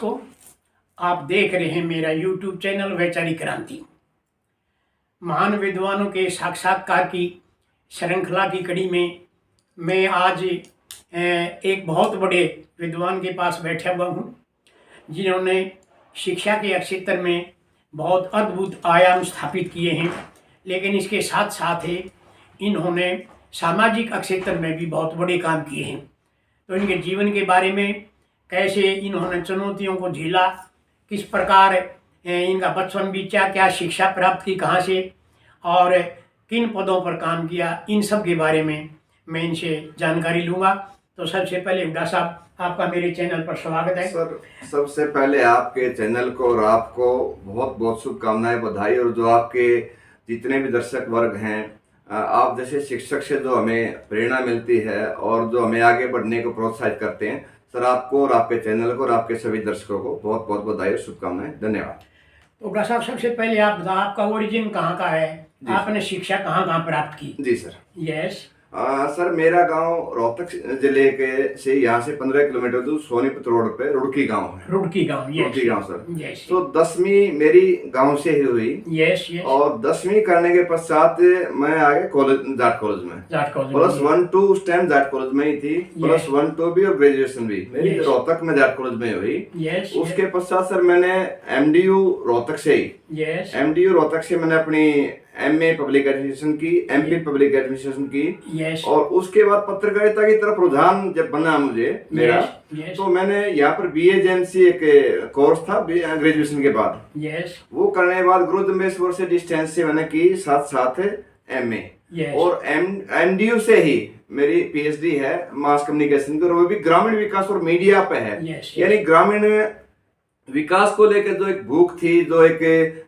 दर्शकों, आप देख रहे हैं मेरा YouTube चैनल वैचारिक क्रांति। महान विद्वानों के साक्षात्कार की श्रृंखला की कड़ी में मैं आज एक बहुत बड़े विद्वान के पास बैठा हुआ हूँ, जिन्होंने शिक्षा के क्षेत्र में बहुत अद्भुत आयाम स्थापित किए हैं। लेकिन इसके साथ साथ ही इन्होंने सामाजिक क्षेत्र में भी बहुत बड़े काम किए हैं। तो इनके जीवन के बारे में, कैसे इन्होंने चुनौतियों को झेला, किस प्रकार इनका बचपन बीता, क्या शिक्षा प्राप्त की कहाँ से और किन पदों पर काम किया, इन सब के बारे में मैं इनसे जानकारी लूँगा। तो सबसे पहले हुड्डा साहब, आपका मेरे चैनल पर स्वागत है। सर, सबसे पहले आपके चैनल को और आपको बहुत बहुत शुभकामनाएं, बधाई। और जो आपके जितने भी दर्शक वर्ग हैं, आप जैसे शिक्षक से जो हमें प्रेरणा मिलती है और जो हमें आगे बढ़ने को प्रोत्साहित करते हैं, सर आपको और आपके चैनल को और आपके सभी दर्शकों को बहुत बहुत बधाई और शुभकामनाएं। धन्यवाद। तो हुड्डा साहब, सबसे पहले आप बताओ, आपका ओरिजिन कहाँ का है, आपने शिक्षा कहाँ कहाँ प्राप्त की? जी सर। यस सर, मेरा गांव रोहतक जिले के से यहाँ से 15 किलोमीटर दूर सोनीपत रोड पे रुड़की गांव है। रुड़की गांव, रुड़की गांव सर। यस। तो 10वीं मेरी गांव से ही हुई। Yes yes. और 10वीं करने के पश्चात मैं आगे कॉलेज, जाट कॉलेज में प्लस 1-2 उस टाइम जाट कॉलेज में ही थी, प्लस 1-2 भी और ग्रेजुएशन भी मेरी रोहतक में जाट कॉलेज में हुई। उसके पश्चात सर मैंने MDU रोहतक से ही MDU रोहतक से मैंने अपनी MA पब्लिक एडमिनिस्ट्रेशन की, MP पब्लिक एडमिनिस्ट्रेशन की। और उसके बाद पत्रकारिता की तरफ रुझान जब बना मुझे मेरा, तो मैंने यहाँ पर BA एक कोर्स था ग्रेजुएशन के बाद, वो करने के बाद गुरु जम्बेश्वर से डिस्टेंस से मैंने की, साथ साथ MA। और MDU से ही मेरी PhD है मास कम्युनिकेशन की, और वो भी ग्रामीण विकास और मीडिया पे है। यानी ग्रामीण विकास को लेकर जो एक भूख थी, जो एक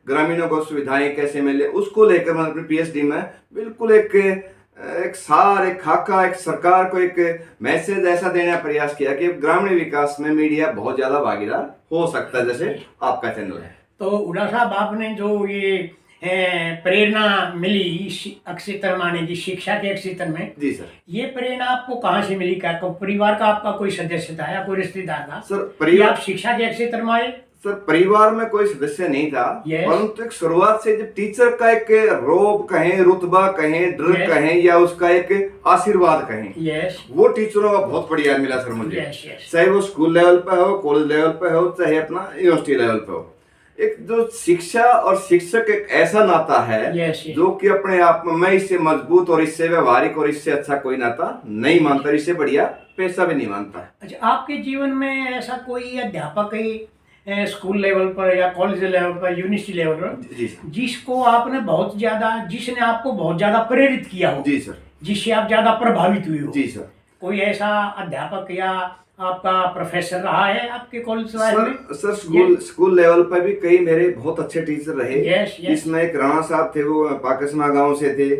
ग्रामीणों को सुविधाएं कैसे मिले, उसको लेकर मैंने अपनी PhD में बिल्कुल एक सार, एक खाका, एक सरकार को एक मैसेज ऐसा देने का प्रयास किया कि ग्रामीण विकास में मीडिया बहुत ज्यादा भागीदार हो सकता है, जैसे आपका चैनल है। तो हुड्डा साहब, आपने जो ये प्रेरणा मिली क्षेत्र माने की शिक्षा के क्षेत्र में, जी सर, ये प्रेरणा आपको कहाँ से मिली? क्या परिवार का आपका कोई सदस्य था या कोई रिश्तेदार था सर? परिवार, आप शिक्षा के क्षेत्र में आए? सर, परिवार में कोई सदस्य नहीं था, परंतु एक शुरुआत से जब टीचर का एक रोब कहें, रुतबा कहें, डर कहें, या उसका एक आशीर्वाद कहें, वो टीचरों का बहुत बढ़िया मिला सर मुझे। चाहे वो स्कूल लेवल पे हो, कॉलेज लेवल पे हो, चाहे अपना यूनिवर्सिटी लेवल पे हो, एक जो शिक्षा और शिक्षक एक ऐसा नाता है जो कि अपने आप में मैं इससे मजबूत और इससे व्यवहारिक और इससे अच्छा कोई नाता नहीं मानता, इससे बढ़िया पैसा भी नहीं मानता। अच्छा, आपके जीवन में ऐसा कोई अध्यापक है स्कूल लेवल पर या कॉलेज लेवल पर, यूनिवर्सिटी लेवल पर, जिसको आपने बहुत ज्यादा, जिसने आपको बहुत ज्यादा प्रेरित किया हो? जी सर। जिससे आप ज्यादा प्रभावित हुए हो? जी सर। कोई ऐसा अध्यापक या आपका प्रोफेसर रहा है आपके कॉलेज में? सर, स्कूल लेवल पर भी कई मेरे बहुत अच्छे टीचर रहे। इसमें एक राणा साहब थे, वो पाकिस्तान गांव से थे।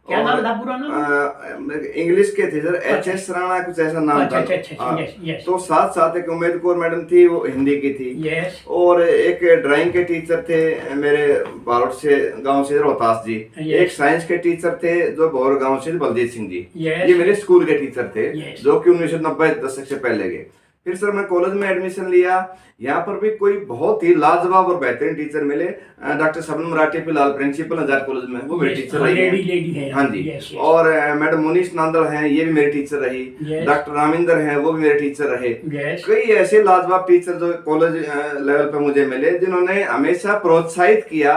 क्या नाम था पूरा नाम? इंग्लिश के थे सर, HS राणा कुछ ऐसा नाम था। तो साथ साथ एक उम्मेद कौर मैडम थी, वो हिंदी की थी। और एक ड्राइंग के टीचर थे मेरे बारोट से गांव से, रोहतास जी। एक साइंस के टीचर थे जो भौर गांव से, बलजीत सिंह जी। ये मेरे स्कूल के टीचर थे, जो कि 1990 दशक से पहले के। फिर सर मैं कॉलेज में एडमिशन लिया, यहाँ पर भी कोई बहुत ही लाजवाब और बेहतरीन टीचर मिले। डॉक्टर शबनम राठी फिलहाल प्रिंसिपल आजाद कॉलेज में, वो मेरे टीचर रही। हाँ जी। और मैडम मुनीष नांदड़ हैं, ये भी मेरे टीचर रही। डॉक्टर रामिंदर हैं, वो भी मेरे टीचर रहे। कई ऐसे लाजवाब टीचर जो कॉलेज लेवल पे मुझे मिले, जिन्होंने हमेशा प्रोत्साहित किया,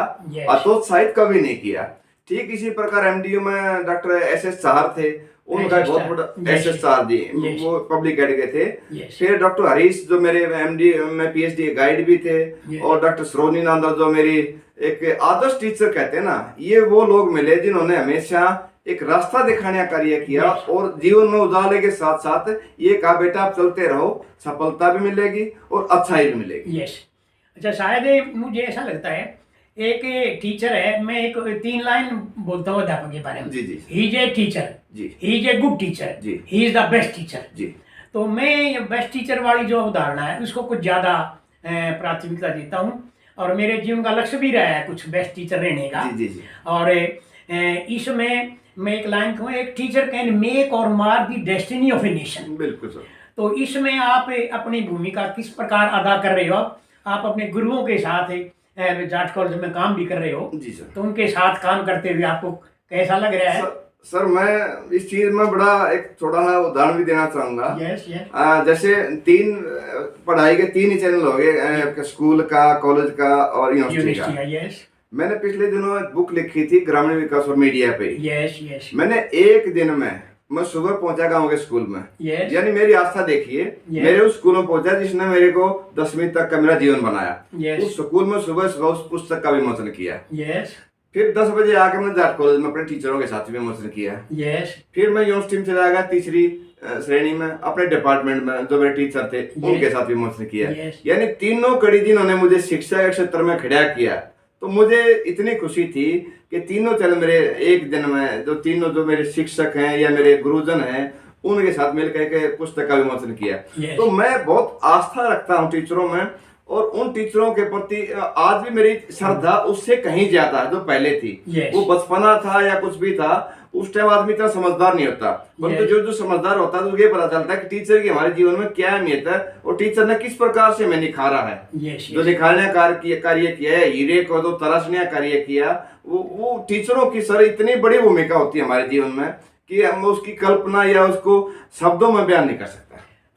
हतोत्साहित कभी नहीं किया। ठीक इसी प्रकार MDU में डॉक्टर SS साहब थे, उनका बहुत बड़ा SS साहब जी, वो पब्लिक एड के थे। फिर डॉक्टर हरीश जो मेरे MD में PhD गाइड भी थे, और डॉक्टर सरोजनी नांदड़ जो मेरी एक आदर्श टीचर कहते हैं ना, ये वो लोग मिले जिन्होंने हमेशा एक रास्ता दिखाने का कार्य किया, और जीवन में उजाले के साथ साथ ये कहा, बेटा आप चलते रहो, सफलता भी मिलेगी और अच्छाई भी मिलेगी। अच्छा, शायद मुझे ऐसा लगता है, एक टीचर है, मैं एक 3 लाइन बोलता हूँ अध्यापक के बारे में। जी जी। He is a teacher, he is a good teacher, he is the best teacher. जी। तो मैं बेस्ट टीचर वाली जो अवधारणा है उसको कुछ ज्यादा प्राथमिकता देता हूँ, और मेरे जीवन का लक्ष्य भी रहा है कुछ बेस्ट टीचर रहने का। जी जी। और इसमें मैं एक लाइन कहूँ, एक टीचर कैन मेक और मार the destiny of a nation. बिल्कुल सर। तो इसमें आप अपनी भूमिका किस प्रकार अदा कर रहे हो? आप अपने गुरुओं के साथ जाट कॉलेज में काम भी कर रहे हो जी सर। तो उनके साथ काम करते हुए आपको कैसा लग रहा है? सर मैं इस चीज में बड़ा एक थोड़ा सा उदाहरण भी देना चाहूंगा। Yes yes. जैसे पढ़ाई के 3 ही चैनल हो गए, स्कूल का, कॉलेज का और यूनिवर्सिटी का। यस। मैंने पिछले दिनों एक बुक लिखी थी ग्रामीण विकास और मीडिया पे। Yes yes. मैंने एक दिन में मैं सुबह पहुंचा गांव के स्कूल में। यानी मेरी आस्था देखिए, मेरे उस स्कूल में पहुंचा जिसने मेरे को 10वीं तक का मेरा जीवन बनाया। उस स्कूल में सुबह सुबह उस पुस्तक का विमोचन किया। फिर 10 बजे आके मैंने जाट कॉलेज में अपने टीचरों के साथ विमोचन किया। फिर मैं यूनिवर्सिटी में चला गया 3री श्रेणी में, अपने डिपार्टमेंट में जो मेरे टीचर थे उनके साथ विमोचन किया। यानी तीनों कड़ी जिन्होंने मुझे शिक्षा के क्षेत्र में खड़ा किया, तो मुझे इतनी खुशी थी कि तीनों चल मेरे एक दिन में जो मेरे शिक्षक हैं या मेरे गुरुजन हैं उनके साथ मिलकर के पुस्तक का विमोचन किया। तो मैं बहुत आस्था रखता हूँ टीचरों में, और उन टीचरों के प्रति आज भी मेरी श्रद्धा उससे कहीं ज्यादा है जो पहले थी। वो बचपना था या कुछ भी था, उस टाइम आदमी इतना समझदार नहीं होता, परंतु जो समझदार होता है तो ये पता चलता है कि टीचर की हमारे जीवन में क्या अहमियत है और टीचर ने किस प्रकार से हमें निखारा है। जो निखारने कार्य किया है, हीरे को जो तराशने कार्य किया, वो टीचरों की सर इतनी बड़ी भूमिका होती है हमारे जीवन में कि हम उसकी कल्पना या उसको शब्दों में बयान नहीं कर सकते।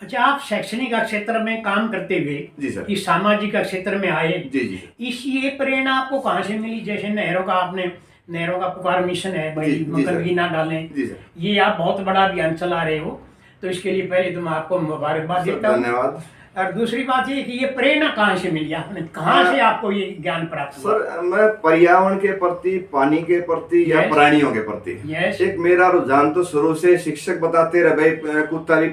अच्छा, आप शैक्षणिक क्षेत्र में काम करते हुए जी सर, इस सामाजिक क्षेत्र में आए। जी। इस ये प्रेरणा आपको कहाँ से मिली? जैसे नहरों का पुकार मिशन है भाई, गंदगी ना डालें, ये आप बहुत बड़ा अभियान चला रहे हो, तो इसके लिए पहले तो मैं आपको मुबारकबाद देता हूँ। धन्यवाद। और दूसरी बात ये कि ये प्रेरणा कहाँ से मिली, आपने कहाँ से आपको ये ज्ञान प्राप्त हुआ? सर मैं पर्यावरण के प्रति, पानी के प्रति या प्राणियों के प्रति एक मेरा रुझान तो शुरू से, शिक्षक बताते रहे भाई कुत्ता भी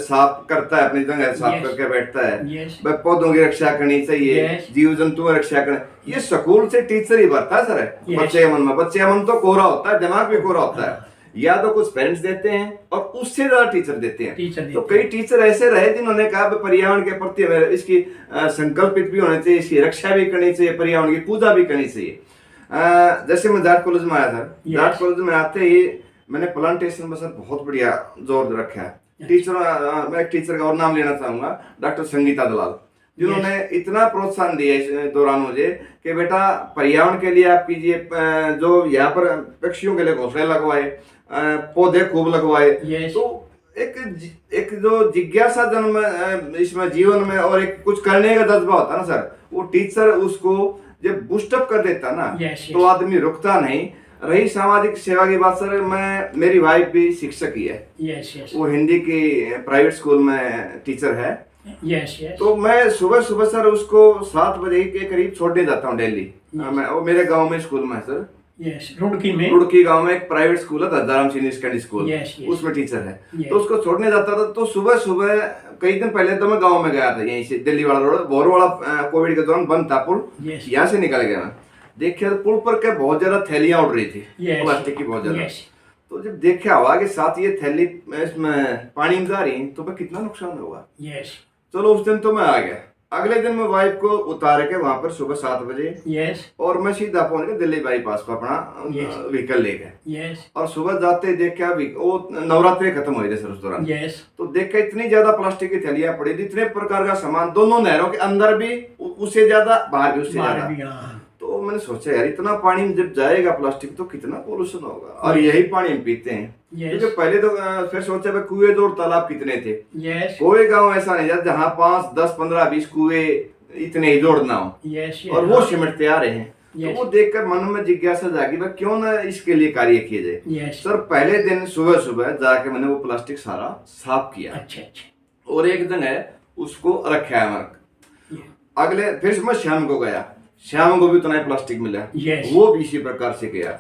साफ करता है, अपनी जगह साफ करके बैठता है, भाई पौधों की रक्षा करनी चाहिए, जीव जंतुओं की रक्षा करनी, ये स्कूल से टीचर ही भरता है सर बच्चे के मन में। बच्चे का मन तो कोरा होता है, दिमाग भी कोरा होता है, या तो कुछ पेरेंट्स देते हैं और उससे ज्यादा टीचर देते हैं। तो कई टीचर ऐसे रहे जिन्होंने कहा पर्यावरण के प्रति इसकी संकल्पित भी होने चाहिए, इसकी रक्षा भी करनी चाहिए, पर्यावरण की पूजा भी करनी चाहिए। जैसे मैं जाट कॉलेज में आया था, जाट कॉलेज में आते ही मैंने प्लांटेशन पर सर बहुत बढ़िया जोर रखा है। मैं एक टीचर का और नाम लेना चाहूंगा, डॉक्टर संगीता दलाल, जिन्होंने इतना प्रोत्साहन दिया इस दौरान मुझे कि बेटा पर्यावरण के लिए आप कीजिए, जो यहाँ पर पक्षियों के लिए घोंसले लगवाए, पौधे खूब लगवाए। तो एक जो जिज्ञासा जन्म इसमें जीवन में और एक कुछ करने का जज्बा होता है ना सर, वो टीचर उसको जब बूस्टअप कर देता ना, तो आदमी रुकता नहीं। रही सामाजिक सेवा की बात सर, मेरी वाइफ भी शिक्षक ही है। वो हिंदी की प्राइवेट स्कूल में टीचर है। तो मैं सुबह सुबह सर उसको 7 बजे के करीब छोड़ने जाता हूँ डेली। वो मेरे गांव में स्कूल में है सर, रुड़की गांव में एक प्राइवेट स्कूल है, दादाराम सीनियर सेकेंडरी स्कूल, उसमें टीचर है। तो उसको छोड़ने जाता था, तो सुबह सुबह कई दिन पहले तो मैं गांव में गया था, यहीं से दिल्ली वाला रोड, बोर वाला कोविड के दौरान बंद था पुल, यहाँ से निकल गया मैं। देखिए पुल पर के बहुत ज्यादा थैलियां उड़ रही थी, प्लास्टिक की बहुत ज्यादा। तो जब देखा हुआ कि साथ ये थैली इसमें पानी में जा रही, तो मैं कितना नुकसान होगा। चलो उस दिन तो मैं आ गया। अगले दिन मैं वाइफ को उतार के वहां पर सुबह 7 बजे और मैं सीधा पहुंच गया दिल्ली बाईपास पर अपना व्हीकल लेके। और सुबह जाते देखा वो नवरात्रि खत्म हो गए सर उस दौरान। तो देखा इतनी ज्यादा प्लास्टिक की थैलियां पड़ी थी, इतने प्रकार का सामान, दोनों नहरों के अंदर भी उससे ज्यादा, बाहर भी उससे ज्यादा। तो मैंने सोचा यार इतना पानी जब जाएगा प्लास्टिक तो कितना पोल्यूशन होगा, और यही पानी हम पीते हैं। क्योंकि पहले तो फिर सोचा भाई कुएं और तालाब कितने थे। कोई गांव ऐसा नहीं था जहाँ 5, 10, 15, 20 कुएं इतने ही जोड़ना हो, और वो सिमटते आ रहे हैं। तो वो देखकर मन में जिज्ञासा जागी, भाई क्यों ना इसके लिए कार्य किया जाए। सर पहले दिन सुबह सुबह जाके मैंने वो प्लास्टिक सारा साफ किया, और एक दिन है उसको रखा है। अगले फिर मैं शाम को गया, शाम को भी उतना ही प्लास्टिक मिला, वो भी इसी प्रकार से गया।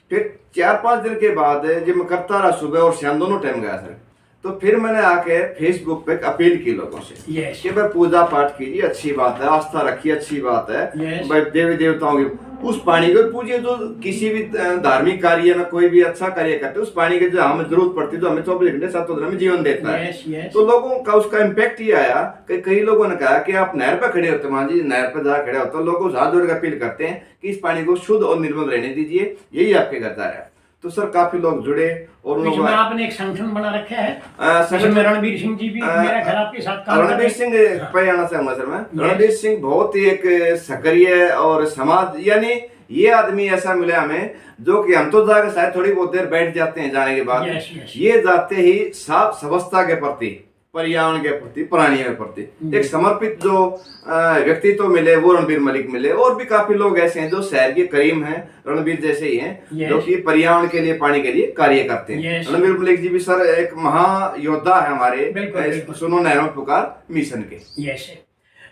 फिर 4-5 दिन के बाद जब मैं करता रहा सुबह और शाम दोनों टाइम गया सर, तो फिर मैंने आके फेसबुक पे अपील की लोगों से कि भाई पूजा पाठ कीजिए, अच्छी बात है, आस्था रखिए, अच्छी बात है, भाई देवी देवताओं की उस पानी को पूजिए। जो किसी भी धार्मिक कार्य में कोई भी अच्छा कार्य करते उस पानी की जो हमें जरूरत पड़ती है, जो हमें 24 घंटे 7 दिन में जीवन देता है। तो लोगों का उसका इम्पैक्ट ये आया कि कई लोगों ने कहा कि आप नहर पर खड़े होते, मान जी नहर पर जहाँ खड़े होते, लोगों से हाथ जोड़ कर अपील करते हैं कि इस पानी को शुद्ध और निर्मल रहने दीजिए, यही आपके घर जा रहा है। तो सर काफी लोग जुड़े और तो इसमें आपने एक संगठन बना रखा है जिसमें रणबीर सिंह जी भी मेरा ख्याल आपके साथ काम कर रहे हैं। रणबीर सिंह पे आना चाहूंगा सर मैं। रणबीर सिंह बहुत ही एक सक्रिय और समाज, यानी ये आदमी ऐसा मिला हमें जो कि हम तो जाकर शायद थोड़ी बहुत देर बैठ जाते हैं जाने के बाद, ये जाते ही साफ स्वच्छता के प्रति, पर्यावरण के प्रति, प्राणियों के प्रति एक समर्पित जो व्यक्तित्व तो मिले वो रणबीर मलिक मिले। और भी काफी लोग ऐसे हैं जो शहर के करीम हैं, रणबीर जैसे ही हैं, जो कि पर्यावरण के लिए, पानी के लिए कार्य करते हैं। रणबीर मलिक जी भी सर एक महायोद्धा है हमारे सुनो नहरों पुकार मिशन के।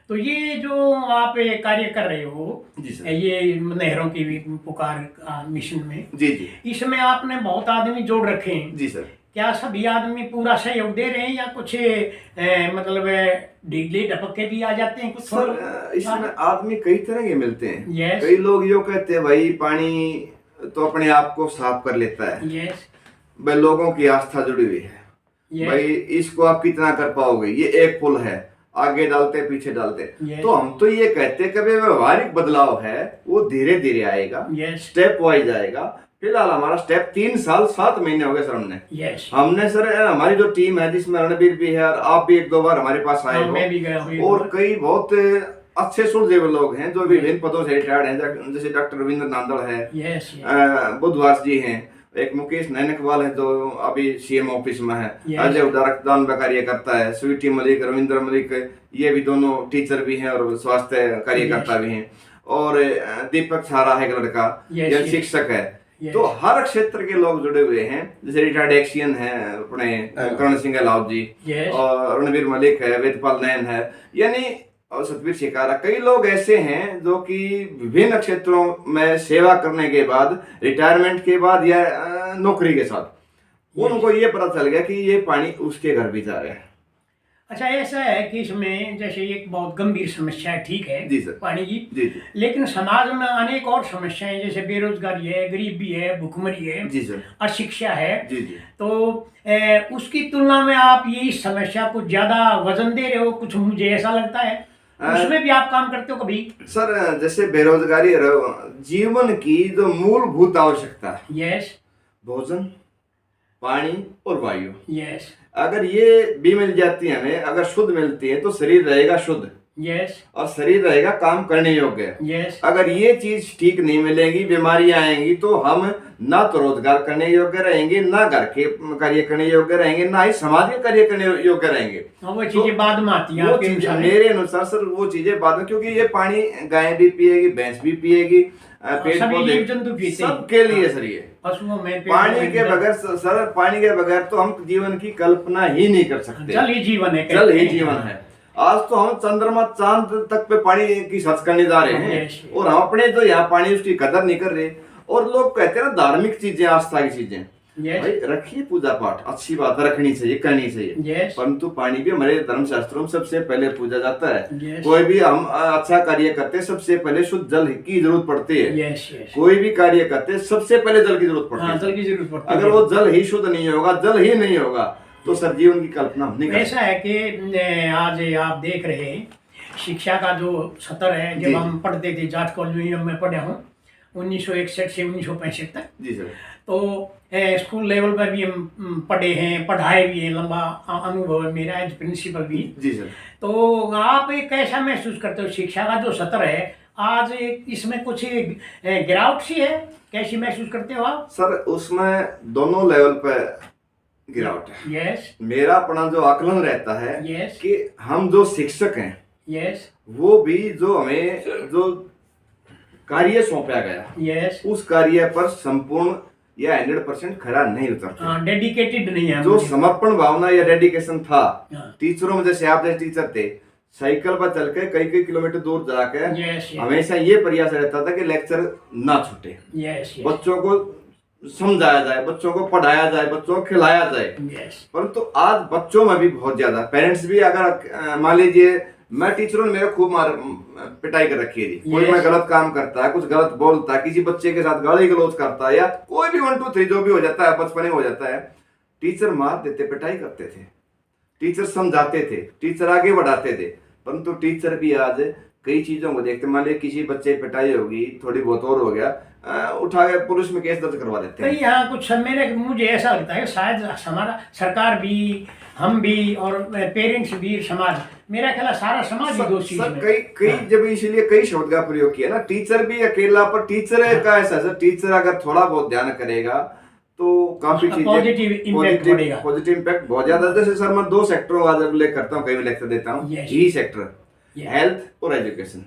तो ये जो आप कार्य कर रहे हो ये नहरों की भी पुकार मिशन में, जी, इसमें आपने बहुत आदमी जोड़ रखे हैं। जी सर। क्या सभी आदमी पूरा सहयोग दे रहे हैं या कुछ मतलब ढीले ढपके भी आ जाते हैं कुछ? सर इसमें आदमी कई तरह के मिलते हैं। कई लोग यो कहते हैं भाई पानी तो अपने आप को साफ कर लेता है। भाई लोगों की आस्था जुड़ी हुई है। भाई इसको आप कितना कर पाओगे, ये एक पुल है, आगे डालते पीछे डालते। तो हम तो ये कहते हैं कि व्यवहारिक बदलाव है वो धीरे धीरे आएगा, स्टेप वाइज आएगा। फिलहाल हमारा स्टेप 3 साल 7 महीने हो गए सर। हमने सर हमारी जो टीम है जिसमें रणबीर भी है और आप भी 1-2 बार हमारे पास आए हो, और कई बहुत अच्छे सुलझे हुए लोग हैं जो विभिन्न पदों से रिटायर्ड हैं, जैसे डॉक्टर रविंद्र नांदड़ है, बुधवास जी हैं, एक मुकेश नैनकवाल है जो अभी सीएम ऑफिस में है, अजय उदा रक्तदान का कार्य करता है, स्वीटी मलिक, रविंद्र मलिक, ये भी दोनों टीचर भी हैं और स्वास्थ्य कार्यकर्ता भी हैं, और दीपक छारा है एक लड़का, यह शिक्षक है। तो हर क्षेत्र के लोग जुड़े हुए हैं, जैसे रिटायर्ड एक्सियन है अपने करण सिंह गहलोत जी, और रणबीर मलिक है, वेदपाल नैन है, यानी और सतवीर शिकारा। कई लोग ऐसे हैं जो कि विभिन्न क्षेत्रों में सेवा करने के बाद, रिटायरमेंट के बाद या नौकरी के साथ उनको ये पता चल गया कि ये पानी उसके घर भी जा रहा है। अच्छा ऐसा है कि इसमें जैसे एक बहुत गंभीर समस्या है, ठीक है जी सर, पानी की, जी, लेकिन समाज में अनेक और समस्याएं जैसे बेरोजगारी है, गरीबी है, भुखमरी है, जी सर, अशिक्षा है। जी जी। तो उसकी तुलना में आप ये इस समस्या को ज्यादा वजन दे रहे हो, कुछ मुझे ऐसा लगता है। उसमें भी आप काम करते हो कभी? सर जैसे बेरोजगारी जीवन की जो मूलभूत आवश्यकता है, भोजन, पानी और वायु, अगर ये भी मिल जाती है हमें, अगर शुद्ध मिलती है तो शरीर रहेगा शुद्ध, और शरीर रहेगा काम करने योग्य। अगर ये चीज ठीक नहीं मिलेगी, बीमारियां आएंगी, तो हम ना तो रोजगार करने योग्य रहेंगे, ना घर के कार्य करने योग्य रहेंगे, ना ही समाज के कार्य करने योग्य रहेंगे। वो चीजें बाद में आती हैं मेरे अनुसार सर, वो चीजें बाद में, क्योंकि ये पानी गाय भी पिएगी, भैंस भी पिएगी, पेड़ पौधे सबके लिए सर ये पानी के बगैर, सर पानी के बगैर तो हम जीवन की कल्पना ही नहीं कर सकते। जल ही जीवन है, जल ही जीवन है। आज तो हम चंद्रमा चांद तक पे पानी की सर्च करने जा रहे हैं, और हम अपने तो यहाँ पानी उसकी कदर नहीं कर रहे। और लोग कहते हैं ना धार्मिक चीजें, आस्था की चीजें, भाई रखिए पूजा पाठ, अच्छी बात है, रखनी चाहिए, करनी चाहिए, परंतु पानी भी हमारे धर्मशास्त्रों में सबसे पहले पूजा जाता है। कोई भी हम अच्छा कार्य करते हैं सबसे पहले शुद्ध जल की जरूरत पड़ती है। कोई भी कार्य करते हैं सबसे पहले जल की जरूरत पड़ती है। अगर वो जल ही शुद्ध नहीं होगा, जल ही नहीं होगा, तो सर जीवन की कल्पना नहीं कर। ऐसा है कि आज आप देख रहे हैं शिक्षा का जो स्तर है, जब हम पढ़ते थे जाट कॉलेज में पढ़ा हूँ 1961 से 1965 तक, जी सर, तो स्कूल लेवल पर भी हम पढ़े हैं, पढ़ाए भी हैं, लंबा अनुभव है मेरा एज प्रिंसिपल भी, जी सर। तो आप कैसा महसूस करते हो शिक्षा का जो स्तर है आज, इसमें कुछ गिरावट सी है, कैसी महसूस करते हो आप? सर उसमें दोनों लेवल पे गिरावट है। मेरा अपना जो आकलन रहता है कि हम जो शिक्षक हैं, वो भी जो हमें जो कार्य सौंपा गया, उस कार्य पर संपूर्ण या 100% खरा नहीं उतरता, डेडिकेटेड नहीं है। जो समर्पण भावना या डेडिकेशन था टीचरों में, जैसे आप जैसे टीचर थे, साइकिल पर चल के कई कई किलोमीटर दूर जाके हमेशा ये प्रयास रहता था कि लेक्चर ना छूटे, बच्चों को समझाया जाए, बच्चों को पढ़ाया जाए, बच्चों को खिलाया जाए। परंतु आज बच्चों में भी बहुत ज्यादा, पेरेंट्स भी, अगर मान लीजिए मैं टीचरों ने मेरे खूब मार पिटाई कर रखी है, कोई मैं गलत काम करता है, कुछ गलत बोलता है, किसी बच्चे के साथ गाली गलौज करता है, या कोई भी 1 2 3 जो भी हो जाता है, बचपन में हो जाता है, टीचर मार देते, पिटाई करते थे, टीचर समझाते थे, टीचर आगे बढ़ाते थे। परंतु टीचर भी आज कई चीजों को देखते, मान लीजिए किसी बच्चे पिटाई होगी, थोड़ी बहुत और हो गया, उठा के पुलिस में केस दर्ज करवा देते हैं। यहाँ कुछ मुझे ऐसा लगता है शायद हमारा सरकार भी, हम भी और पेरेंट्स भी, समाज, मेरा ख्याल सारा समाज ही दोषी है। कई जब इसीलिए कई शब्द का प्रयोग किया ना, टीचर भी अकेला, पर टीचर का ऐसा सर, टीचर अगर थोड़ा बहुत ध्यान करेगा तो काफी चीजें पॉजिटिव इम्पैक्ट बहुत ज्यादा। जैसे सर मैं 2 सेक्टरों का उल्लेख करता हूँ, कई में लेक्चर देता हूँ, ई सेक्टर, हेल्थ और एजुकेशन,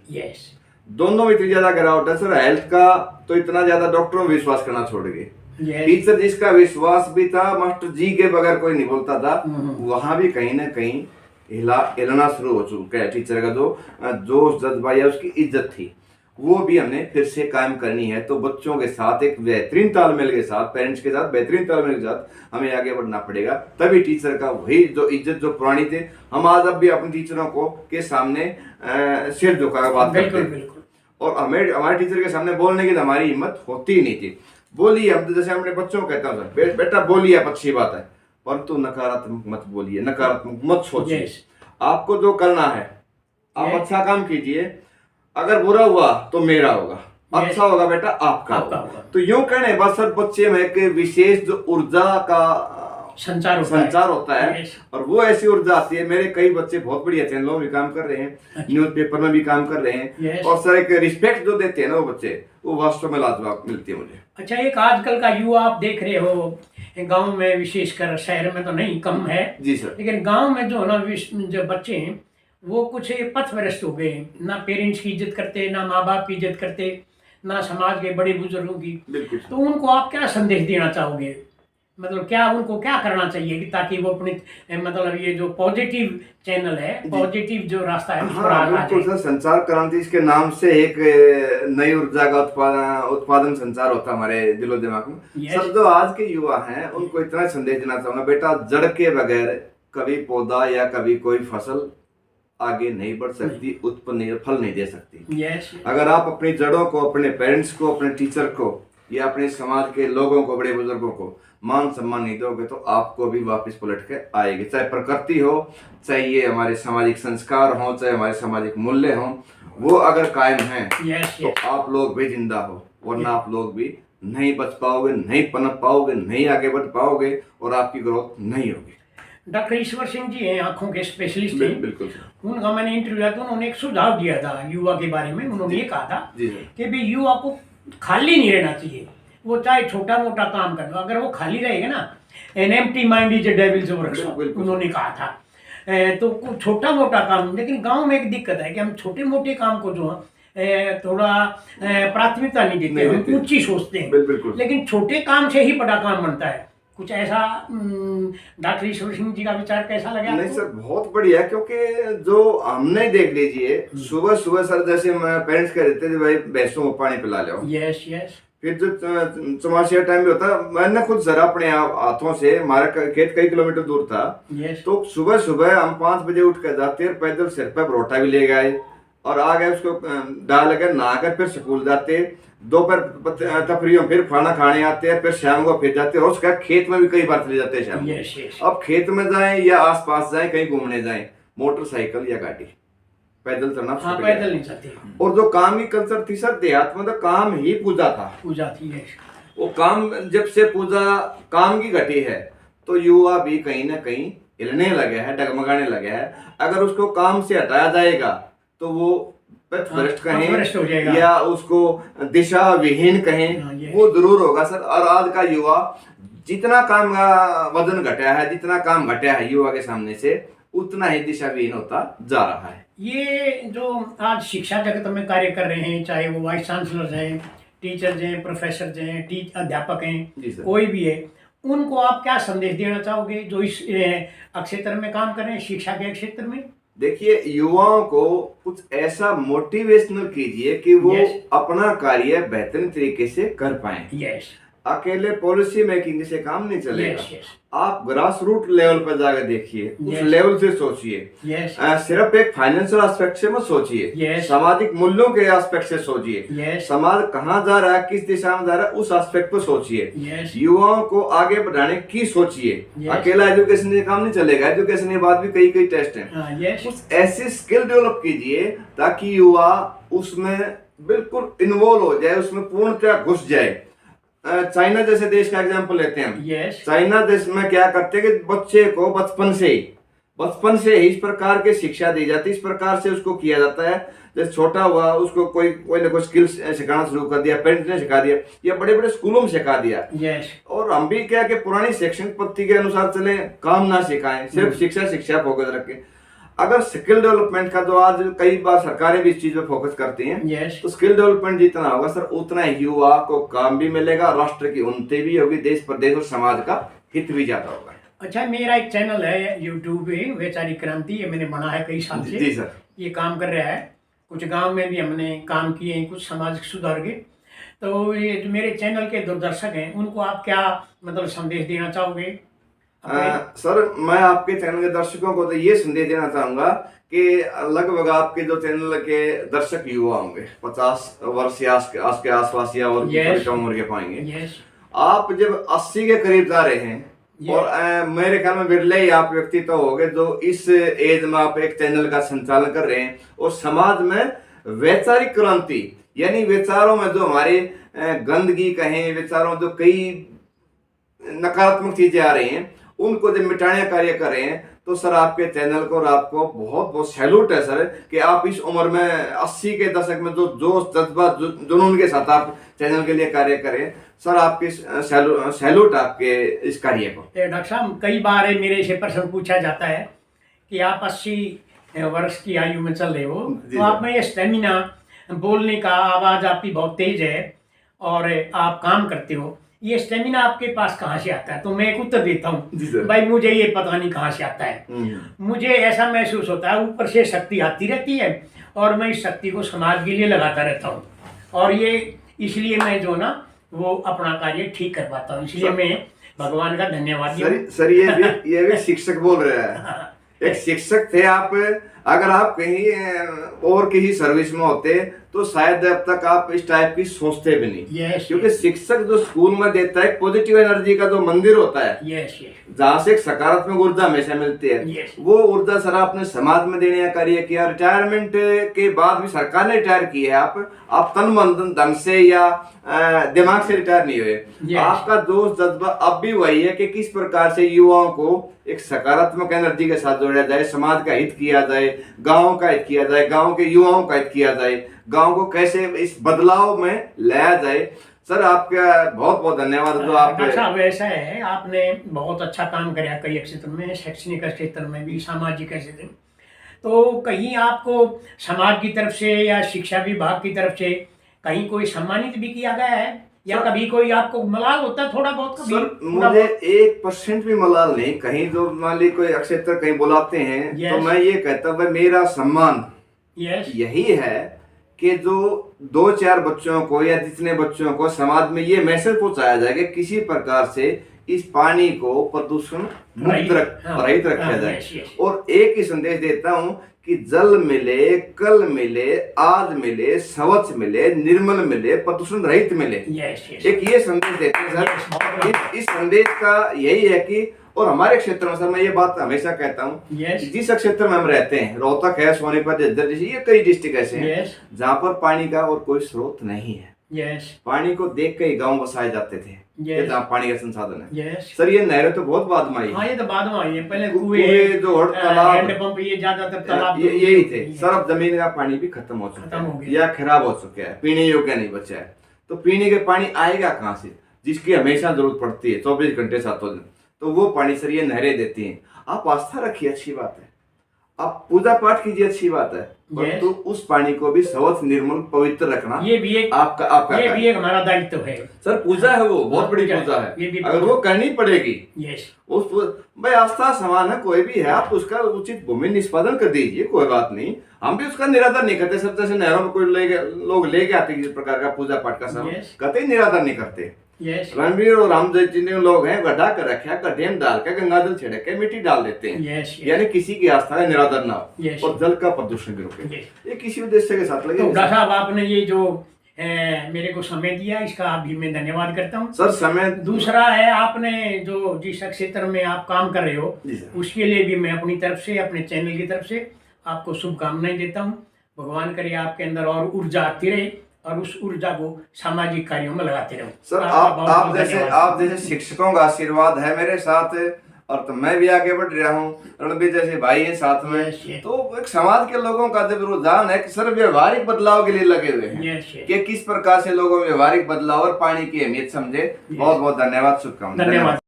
दोनों में इतनी ज्यादा गिरावट है सर। हेल्थ का तो इतना ज्यादा डॉक्टरों में विश्वास करना छोड़ गए, टीचर जिसका विश्वास भी था, मास्टर जी के बगैर कोई नहीं बोलता था, वहां भी कहीं ना कहीं हिलना शुरू हो चुका है। टीचर का जो जज्बा या उसकी इज्जत थी वो भी हमने फिर से कायम करनी है। तो बच्चों के साथ एक बेहतरीन तालमेल के साथ, पेरेंट्स के साथ बेहतरीन तालमेल के साथ हमें आगे बढ़ना पड़ेगा, तभी टीचर का वही जो इज्जत जो पुरानी थी, हम आज अब भी अपने टीचरों को के सामने सिर झुका बात करते हैं, और हमें हमारे टीचर के सामने बोलने की तो हमारी हिम्मत होती ही नहीं थी। बोलिए, हम जैसे अपने बच्चों को कहता हूँ सर, बेटा बोलिए, अच्छी बात है, परंतु नकारात्मक मत बोलिए, नकारात्मक मत सोचिए। आपको जो करना है आप अच्छा काम कीजिए, अगर बुरा हुआ तो मेरा होगा, अच्छा होगा बेटा आपका होगा। तो यूं कहने बस सर बच्चे में एक विशेष जो ऊर्जा का संचार होता है, और वो ऐसी ऊर्जा आती है। मेरे कई बच्चे बहुत बढ़िया चैनलों में काम कर रहे हैं, न्यूज़पेपर में भी काम कर रहे हैं, और सर एक रिस्पेक्ट जो देते हैं ना वो बच्चे, वो वास्तव में लाजवाब मिलती है मुझे। अच्छा, एक आजकल का युवा आप देख रहे हो, गांव में विशेषकर, शहर में तो नहीं, कम है जी सर, लेकिन गांव में जो ना जो बच्चे हैं वो कुछ पथभ्रष्ट हो गए, ना पेरेंट्स की इज्जत करते, ना माँ बाप की इज्जत करते, ना समाज के बड़े बुजुर्गों की। तो उनको आप क्या संदेश देना चाहोगे, मतलब क्या उनको क्या करना चाहिए कि ताकि वो अपने मतलब ये जो पॉजिटिव चैनल है, पॉजिटिव जो रास्ता है, बिल्कुल सर, संचार क्रांति इसके नाम से एक नई ऊर्जा का उत्पादन संचार होता है हमारे दिलो दिमाग में। सर जो आज के युवा हैं उनको इतना संदेश देना चाहूंगा, बेटा जड़ के बगैर कभी पौधा या कभी कोई फसल आगे नहीं बढ़ सकती, उत्पन्न फल नहीं दे सकती। अगर आप अपनी जड़ों को, अपने पेरेंट्स को, अपने टीचर को या अपने समाज के लोगों को, बड़े बुजुर्गों को मान सम्मान नहीं दोगे तो आपको भी वापस पलट के आएगी। चाहे प्रकृति हो, चाहे ये हमारे सामाजिक संस्कार हो, चाहे हमारे सामाजिक मूल्य हो, वो अगर कायम हैं तो आप लोग भी जिंदा हो, वरना आप लोग भी नहीं बच पाओगे, नहीं पनप पाओगे, नहीं आगे बढ़ पाओगे, और आपकी ग्रोथ नहीं होगी। डॉक्टर ईश्वर सिंह जी हैं, आंखों के स्पेशलिस्ट हैं, बिल्कुल। उनका मैंने इंटरव्यू किया तो उन्होंने एक सुझाव दिया था युवा के बारे में। उन्होंने ये कहा था कि भाई युवा को खाली नहीं रहना चाहिए, वो चाहे छोटा मोटा काम कर लो, अगर वो खाली रहेगा ना, an empty mind is a devils workshop, उन्होंने कहा था। तो छोटा मोटा काम, लेकिन गांव में एक दिक्कत है कि हम छोटे मोटे काम को जो है थोड़ा प्राथमिकता नहीं देते, हम ऊंची सोचते हैं, लेकिन छोटे काम से ही बड़ा काम बनता है। कुछ ऐसा डॉक्टर ईश्वर सिंह जी का विचार कैसा लगा? नहीं सर, बहुत बढ़िया, क्योंकि जो हमने देख लीजिए सुबह सुबह सर, जैसे पेरेंट्स कह देते थे भाई भैंसों को पानी पिला लो, फिर जो चमाशिया टाइम भी होता, मैंने खुद जरा अपने हाथों से, हमारा खेत कई किलोमीटर दूर था, तो सुबह सुबह हम 5 बजे उठ कर जाते, पैदल सिर पर परोठा भी ले गए और आ गए, उसको डाल कर नहाकर फिर स्कूल जाते, दोपहर तफरीयों फिर खाना खाने आते हैं, फिर शाम को फिर जाते हैं, और उसका खेत में भी कई बार चले जाते हैं शाम। अब खेत में जाएं या आसपास जाएं, कहीं घूमने जाएं, मोटरसाइकिल या गाड़ी, पैदल चलना पैदल नहीं चलती। और जो काम की कल्चर थी सर देहात में, तो काम ही पूजा था, पूजा थी। वो काम जब से पूजा काम की घटी है, तो युवा भी कहीं ना कहीं हिलने लगे है, डगमगाने लगे है। अगर उसको काम से हटाया जाएगा तो वो भ्रष्ट कहें या उसको दिशा विहीन कहें, वो जरूर होगा सर। और आज का युवा जितना काम का वजन घटा है, जितना काम घटा है युवा के सामने से, उतना ही दिशा विहीन होता जा रहा है। ये जो आज शिक्षा जगत में कार्य कर रहे हैं, चाहे वो वाइस चांसलर हैं, टीचर्स हैं, प्रोफेसर हैं, अध्यापक हैं, कोई भी है, उनको आप क्या संदेश देना चाहोगे जो इस क्षेत्र में काम कर रहे हैं, शिक्षा के क्षेत्र में? देखिए, युवाओं को कुछ ऐसा मोटिवेशनल कीजिए कि वो अपना कार्य बेहतरीन तरीके से कर पाए। अकेले पॉलिसी मेकिंग से काम नहीं चलेगा। yes, yes. आप ग्रास रूट लेवल पर जाकर देखिए, उस yes. लेवल से सोचिए। yes. सिर्फ एक फाइनेंशियल एस्पेक्ट से मत सोचिए, yes. सामाजिक मूल्यों के एस्पेक्ट से सोचिए। yes. समाज कहाँ जा रहा है, किस दिशा में जा रहा है, उस एस्पेक्ट पर सोचिए। yes. युवाओं को आगे बढ़ाने की सोचिए। yes. अकेला एजुकेशन से काम नहीं चलेगा, एजुकेशन के बाद भी कई कई टेस्ट हैं। yes. कुछ ऐसी स्किल डेवलप कीजिए ताकि युवा उसमें बिल्कुल इन्वॉल्व हो जाए, उसमें पूर्णतः घुस जाए। चाइना जैसे देश का एग्जांपल लेते हैं हम। yes. चाइना देश में क्या करते हैं कि बच्चे को बचपन से ही इस प्रकार की शिक्षा दी जाती है, इस प्रकार से उसको किया जाता है। जैसे छोटा हुआ उसको कोई ना कोई स्किल्स सिखाना शुरू कर दिया, पेरेंट्स ने सिखा दिया या बड़े बड़े स्कूलों में सिखा दिया। yes. और हम भी क्या कि पुरानी शैक्षणिक पद्धति के अनुसार चले, काम ना सिखाएं, सिर्फ शिक्षा फोकस रखें। अगर स्किल डेवलपमेंट का जो आज कई बार सरकारें भी इस चीज पे फोकस करती हैं, yes. तो स्किल डेवलपमेंट जितना होगा सर उतना युवा को काम भी मिलेगा, राष्ट्र की उन्नति भी होगी, देश प्रदेश और समाज का हित भी ज्यादा होगा। अच्छा, मेरा एक चैनल है यूट्यूब पे, वैचारिक क्रांति, ये मैंने बना है कई साल से। जी सर। ये काम कर रहा है, कुछ गांव में भी हमने काम किए हैं, कुछ सामाजिक सुधार के। तो ये जो मेरे चैनल के दूरदर्शक हैं, उनको आप क्या मतलब संदेश देना चाहोगे? सर मैं आपके चैनल के दर्शकों को तो ये संदेश देना चाहूंगा कि लगभग आपके जो चैनल के दर्शक युवा होंगे 50 वर्ष या के आसपास या और कम उम्र के पाएंगे। yes. आप जब 80 के करीब जा रहे हैं, और मेरे ख्याल में बिरले ही आप व्यक्ति तो होंगे जो इस एज में आप एक चैनल का संचालन कर रहे हैं और समाज में वैचारिक क्रांति यानी विचारों में जो हमारे गंदगी कहें, विचारों में जो कई नकारात्मक चीजें आ रही हैं उनको जब मिटाने का कार्य कर रहे हैं, तो सर आपके चैनल को और आपको बहुत बहुत सैल्यूट है सर कि आप इस उम्र में 80 के दशक में जो जोश जज्बा जुनून के साथ आप चैनल के लिए कार्य करें। सर आपकी सैल्यूट आपके इस कार्य को। डॉक्टर साहब, कई बार मेरे से प्रश्न पूछा जाता है कि आप 80 वर्ष की आयु में चल रहे हो, तो आप में ये स्टेमिना, बोलने का आवाज आपकी बहुत तेज है और आप काम करते हो, ये स्टेमिना आपके पास कहाँ से आता है? तो मैं एक उत्तर देता हूँ, भाई मुझे ये पता नहीं कहाँ से आता है। मुझे ऐसा महसूस होता है ऊपर से शक्ति आती रहती है और मैं इस शक्ति को समाज के लिए लगाता रहता हूँ, और ये इसलिए मैं जो ना वो अपना कार्य ठीक कर पाता हूँ, इसलिए मैं भगवान का धन्यवाद। सर ये भी शिक्षक बोल रहे हैं। एक शिक्षक थे आप, अगर आप कहीं और किसी सर्विस में होते तो शायद अब तक आप इस टाइप की सोचते भी नहीं। क्योंकि शिक्षक जो स्कूल में देता है पॉजिटिव एनर्जी का जो मंदिर होता है, जहाँ से एक सकारात्मक ऊर्जा हमेशा मिलती है, वो ऊर्जा सर आपने समाज में देने का कार्य किया। रिटायरमेंट के बाद भी सरकार ने रिटायर की है, आप तन मन धन से या दिमाग से रिटायर नहीं हुए। आपका जोश जज्बा अब भी वही है कि किस प्रकार से युवाओं को एक सकारात्मक एनर्जी के साथ जोड़ा जाए, समाज का हित किया जाए, गांव का हित किया जाए, गांव के युवाओं का हित किया जाए, गांव को कैसे इस बदलाव में लाया जाए। सर आपका बहुत बहुत धन्यवाद। जो आप डॉक्टर साहब, ऐसा है आपने बहुत अच्छा काम किया कई क्षेत्र में, शैक्षणिक क्षेत्र में भी, सामाजिक क्षेत्र में। तो कहीं आपको समाज की तरफ से या शिक्षा विभाग की तरफ से कहीं कोई सम्मानित भी किया गया है या कभी कोई आपको मलाल होता है थोड़ा बहुत? कभी सर मुझे 1% भी मलाल नहीं। कहीं जो मान ली कोई क्षेत्र कहीं बुलाते हैं तो मैं ये कहता हूँ मेरा सम्मान यही है कि जो 2-4 बच्चों को या जितने बच्चों को समाज में ये मैसेज पहुंचाया जाए कि किसी प्रकार से इस पानी को प्रदूषण मुक्त रहित रखा जाए। और एक ही संदेश देता हूं कि जल मिले, कल मिले, आज मिले, स्वच्छ मिले, निर्मल मिले, प्रदूषण रहित मिले। एक ये संदेश देते हैं सर। इस संदेश का यही है कि, और हमारे क्षेत्र में सर मैं ये बात हमेशा कहता हूँ, जिस क्षेत्र में हम रहते हैं, रोहतक है, सोनीपत, झज्जर, ये कई डिस्ट्रिक्ट ऐसे हैं जहाँ पर पानी का और कोई स्रोत नहीं है। पानी को देख के ही गाँव बसाए जाते थे जहाँ पानी का संसाधन है। सर ये नहरें तो बहुत बाद में आई। हाँ, ये तो बाद में आई है, पहले कुएं, जो तालाब, हैंडपंप, ये ज्यादातर तालाब यही थे सर। अब जमीन का पानी भी खत्म हो चुका है या खराब हो चुका है, पीने योग्य नहीं बचा है। तो पीने के पानी आएगा कहाँ से, जिसकी हमेशा जरूरत पड़ती है 24 घंटे 7 दिन, तो वो पानी सर ये नहरें देती हैं। आप आस्था रखिए, अच्छी बात है, आप पूजा पाठ कीजिए, अच्छी बात है, परंतु उस पानी को भी स्वच्छ, निर्मल, पवित्र रखना ये भी एक आपका ये भी एक हमारा दायित्व है सर। पूजा है, वो बहुत बड़ी पूजा है, अगर वो करनी पड़ेगी। उस भाई आस्था समान है, कोई भी है, आप उसका उचित भूमि निष्पादन कर दीजिए, कोई बात नहीं। हम भी उसका निरादर नहीं करते सर। जैसे नहरों में कोई लोग लेके आते किसी प्रकार का पूजा पाठ का सामान, कतई निरादर नहीं करते। यस रणवीर और हम जितने लोग हैं गड्ढा कर रखे हैं, गड्ढे में डाल के गंगा जल छिड़क के मिट्टी डाल देते हैं। यस यानी किसी की आस्था का निरादर ना हो Yes. और जल का प्रदूषण भी रोके। ये किसी उद्देश्य के साथ लगे। तो डॉक्टर साहब आपने ये जो मेरे को समय दिया इसका भी मैं धन्यवाद करता हूँ सर। समय दूसरा है आपने जो जिस क्षेत्र में आप काम कर रहे हो जी सर। उसके लिए भी मैं अपनी तरफ से अपने चैनल की तरफ से आपको शुभकामनाएं देता हूँ। भगवान करे आपके अंदर और ऊर्जा आती रहे और उस ऊर्जा को सामाजिक कार्यों में लगाते रहो। सर आपका आप जैसे शिक्षकों का आशीर्वाद है मेरे साथ और तो मैं भी आगे बढ़ रहा हूँ, रणबीर जैसे भाई हैं साथ में। तो एक समाज के लोगों का जब रुझान है कि सर व्यवहारिक बदलाव के लिए लगे हुए हैं कि किस प्रकार से लोगों में व्यवहारिक बदलाव और पानी की अहमियत समझे। बहुत बहुत धन्यवाद, शुभकामनाएं। धन्यवाद।